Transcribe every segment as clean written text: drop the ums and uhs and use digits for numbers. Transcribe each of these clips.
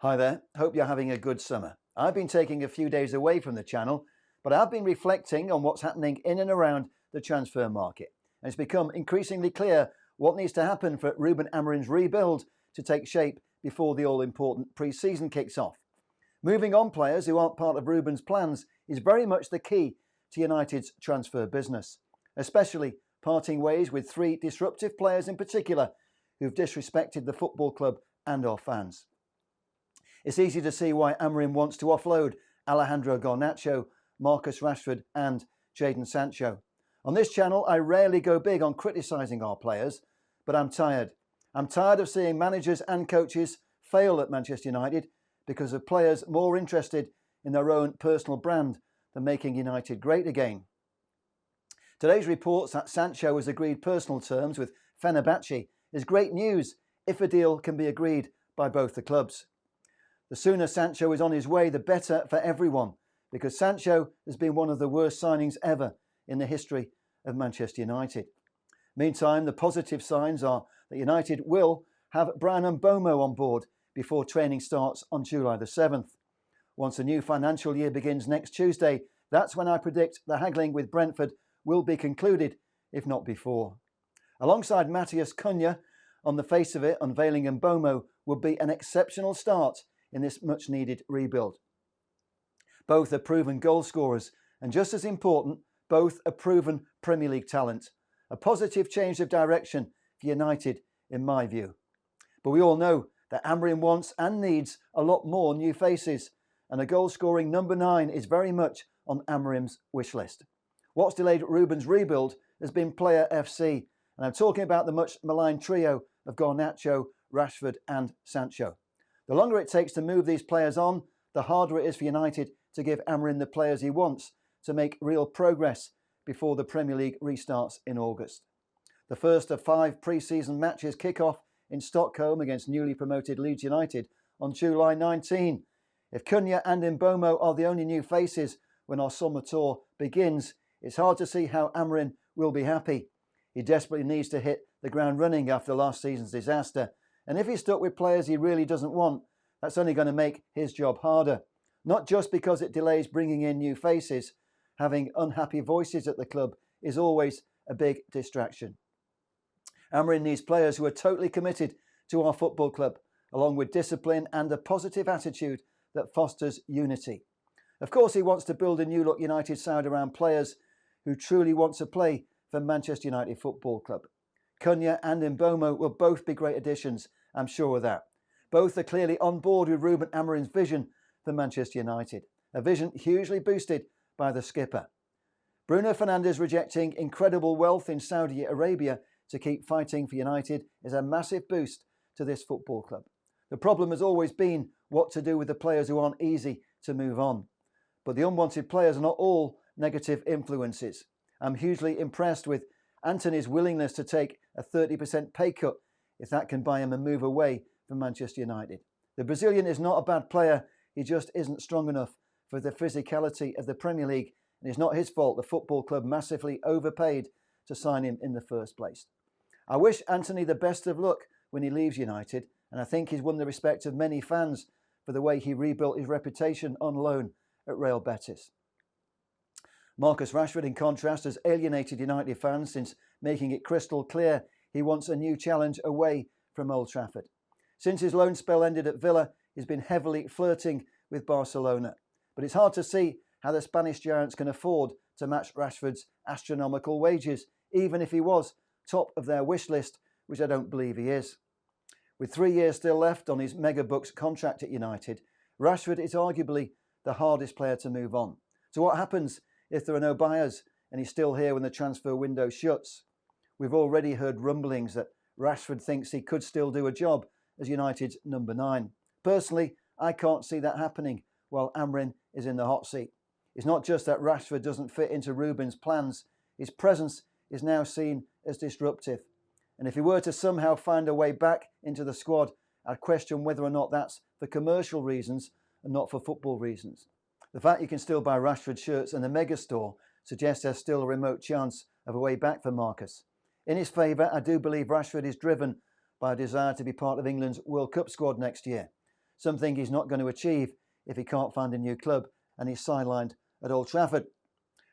Hi there, hope you're having a good summer. I've been taking a few days away from the channel, but I've been reflecting on what's happening in and around the transfer market. And it's become increasingly clear what needs to happen for Ruben Amorim's rebuild to take shape before the all-important pre-season kicks off. Moving on players who aren't part of Ruben's plans is very much the key to United's transfer business, especially parting ways with three disruptive players in particular who've disrespected the football club and our fans. It's easy to see why Amorim wants to offload Alejandro Garnacho, Marcus Rashford and Jadon Sancho. On this channel, I rarely go big on criticising our players, but I'm tired. I'm tired of seeing managers and coaches fail at Manchester United because of players more interested in their own personal brand than making United great again. Today's reports that Sancho has agreed personal terms with Fenerbache is great news if a deal can be agreed by both the clubs. The sooner Sancho is on his way, the better for everyone, because Sancho has been one of the worst signings ever in the history of Manchester United. Meantime, the positive signs are that United will have Bryan Mbeumo on board before training starts on July the 7th. Once the new financial year begins next Tuesday, that's when I predict the haggling with Brentford will be concluded, if not before. Alongside Matheus Cunha, on the face of it, unveiling Mbeumo would be an exceptional start in this much-needed rebuild. Both are proven goal scorers, and just as important, both are proven Premier League talent. A positive change of direction for United, in my view. But we all know that Amorim wants and needs a lot more new faces, and a goal-scoring number 9 is very much on Amorim's wish list. What's delayed Ruben's rebuild has been Player FC, and I'm talking about the much-maligned trio of Garnacho, Rashford and Sancho. The longer it takes to move these players on, the harder it is for United to give Amorim the players he wants to make real progress before the Premier League restarts in August. The first of 5 pre-season matches kick off in Stockholm against newly promoted Leeds United on July 19. If Cunha and Mbeumo are the only new faces when our summer tour begins, it's hard to see how Amorim will be happy. He desperately needs to hit the ground running after last season's disaster. And if he's stuck with players he really doesn't want, that's only going to make his job harder. Not just because it delays bringing in new faces. Having unhappy voices at the club is always a big distraction. Amorim needs players who are totally committed to our football club, along with discipline and a positive attitude that fosters unity. Of course, he wants to build a new-look United side around players who truly want to play for Manchester United Football Club. Cunha and Mbeumo will both be great additions, I'm sure of that. Both are clearly on board with Ruben Amorim's vision for Manchester United, a vision hugely boosted by the skipper. Bruno Fernandes rejecting incredible wealth in Saudi Arabia to keep fighting for United is a massive boost to this football club. The problem has always been what to do with the players who aren't easy to move on. But the unwanted players are not all negative influences. I'm hugely impressed with Antony's willingness to take a 30% pay cut if that can buy him a move away from Manchester United. The Brazilian is not a bad player, he just isn't strong enough for the physicality of the Premier League, and it's not his fault the football club massively overpaid to sign him in the first place. I wish Antony the best of luck when he leaves United, and I think he's won the respect of many fans for the way he rebuilt his reputation on loan at Real Betis. Marcus Rashford, in contrast, has alienated United fans since making it crystal clear he wants a new challenge away from Old Trafford. Since his loan spell ended at Villa, he's been heavily flirting with Barcelona. But it's hard to see how the Spanish giants can afford to match Rashford's astronomical wages, even if he was top of their wish list, which I don't believe he is. With 3 years still left on his mega-bucks contract at United, Rashford is arguably the hardest player to move on. So what happens if there are no buyers and he's still here when the transfer window shuts? We've already heard rumblings that Rashford thinks he could still do a job as United's number 9. Personally, I can't see that happening while Amorim is in the hot seat. It's not just that Rashford doesn't fit into Ruben's plans, his presence is now seen as disruptive. And if he were to somehow find a way back into the squad, I'd question whether or not that's for commercial reasons and not for football reasons. The fact you can still buy Rashford shirts in the mega store suggests there's still a remote chance of a way back for Marcus. In his favour, I do believe Rashford is driven by a desire to be part of England's World Cup squad next year. something he's not going to achieve if he can't find a new club and he's sidelined at Old Trafford.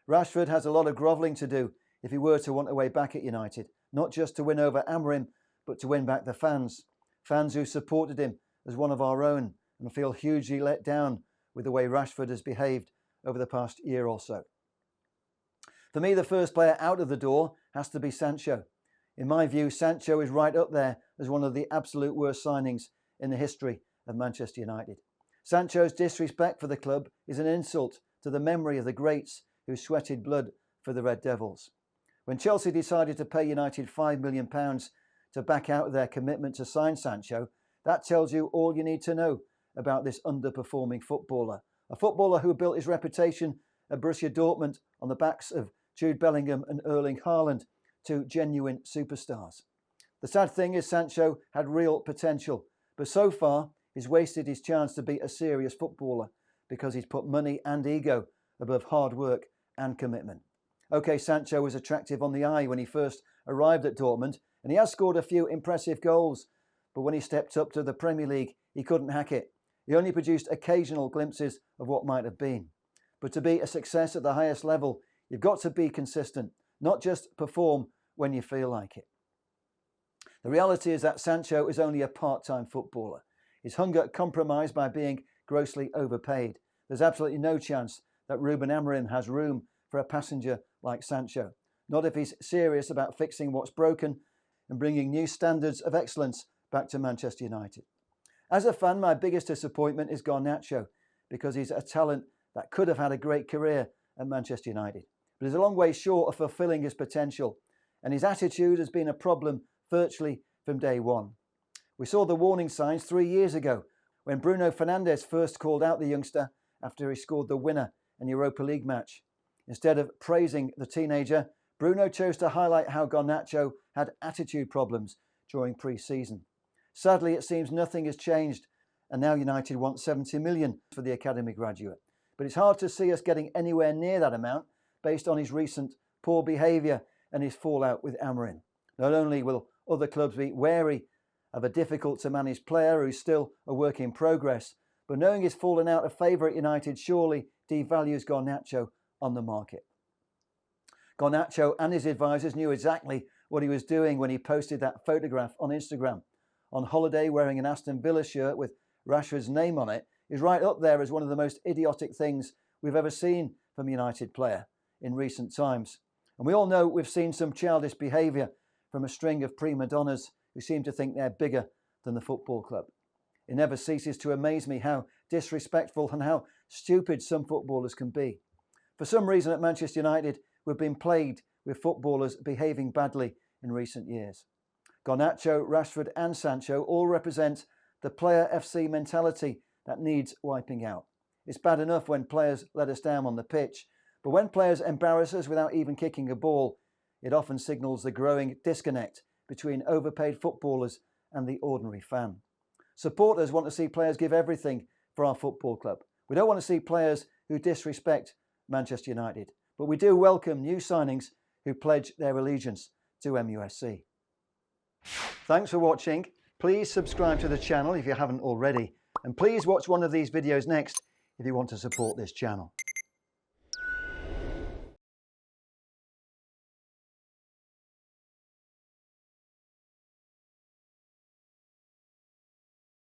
Rashford has a lot of grovelling to do if he were to want a way back at United, not just to win over Amorim, but to win back the fans who supported him as one of our own and feel hugely let down with the way Rashford has behaved over the past year or so. For me, the first player out of the door has to be Sancho. In my view, Sancho is right up there as one of the absolute worst signings in the history of Manchester United. Sancho's disrespect for the club is an insult to the memory of the greats who sweated blood for the Red Devils. When Chelsea decided to pay United £5 million to back out their commitment to sign Sancho, that tells you all you need to know about this underperforming footballer. A footballer who built his reputation at Borussia Dortmund on the backs of Jude Bellingham and Erling Haaland, two genuine superstars. The sad thing is Sancho had real potential, but so far he's wasted his chance to be a serious footballer because he's put money and ego above hard work and commitment. OK, Sancho was attractive on the eye when he first arrived at Dortmund, and he has scored a few impressive goals, but when he stepped up to the Premier League, he couldn't hack it. He only produced occasional glimpses of what might have been. But to be a success at the highest level, you've got to be consistent, not just perform when you feel like it. The reality is that Sancho is only a part-time footballer. His hunger compromised by being grossly overpaid. There's absolutely no chance that Ruben Amorim has room for a passenger like Sancho, not if he's serious about fixing what's broken and bringing new standards of excellence back to Manchester United. As a fan, my biggest disappointment is Garnacho, because he's a talent that could have had a great career at Manchester United, but he's a long way short of fulfilling his potential, and his attitude has been a problem virtually from day one. We saw the warning signs 3 years ago when Bruno Fernandes first called out the youngster after he scored the winner in the Europa League match. Instead of praising the teenager, Bruno chose to highlight how Garnacho had attitude problems during pre-season. Sadly, it seems nothing has changed, and now United want 70 million for the academy graduate. But it's hard to see us getting anywhere near that amount based on his recent poor behaviour and his fallout with Amorim. Not only will other clubs be wary of a difficult-to-manage player who's still a work in progress, but knowing he's fallen out of favour at United surely devalues Garnacho on the market. Garnacho and his advisors knew exactly what he was doing when he posted that photograph on Instagram. On holiday wearing an Aston Villa shirt with Rashford's name on it is right up there as one of the most idiotic things we've ever seen from a United player in recent times. And we all know we've seen some childish behaviour from a string of prima donnas who seem to think they're bigger than the football club. It never ceases to amaze me how disrespectful and how stupid some footballers can be. For some reason at Manchester United, we've been plagued with footballers behaving badly in recent years. Garnacho, Rashford and Sancho all represent the player FC mentality that needs wiping out. It's bad enough when players let us down on the pitch, but when players embarrass us without even kicking a ball, it often signals the growing disconnect between overpaid footballers and the ordinary fan. Supporters want to see players give everything for our football club. We don't want to see players who disrespect Manchester United, but we do welcome new signings who pledge their allegiance to MUSC. Thanks for watching. Please subscribe to the channel if you haven't already, and please watch one of these videos next if you want to support this channel.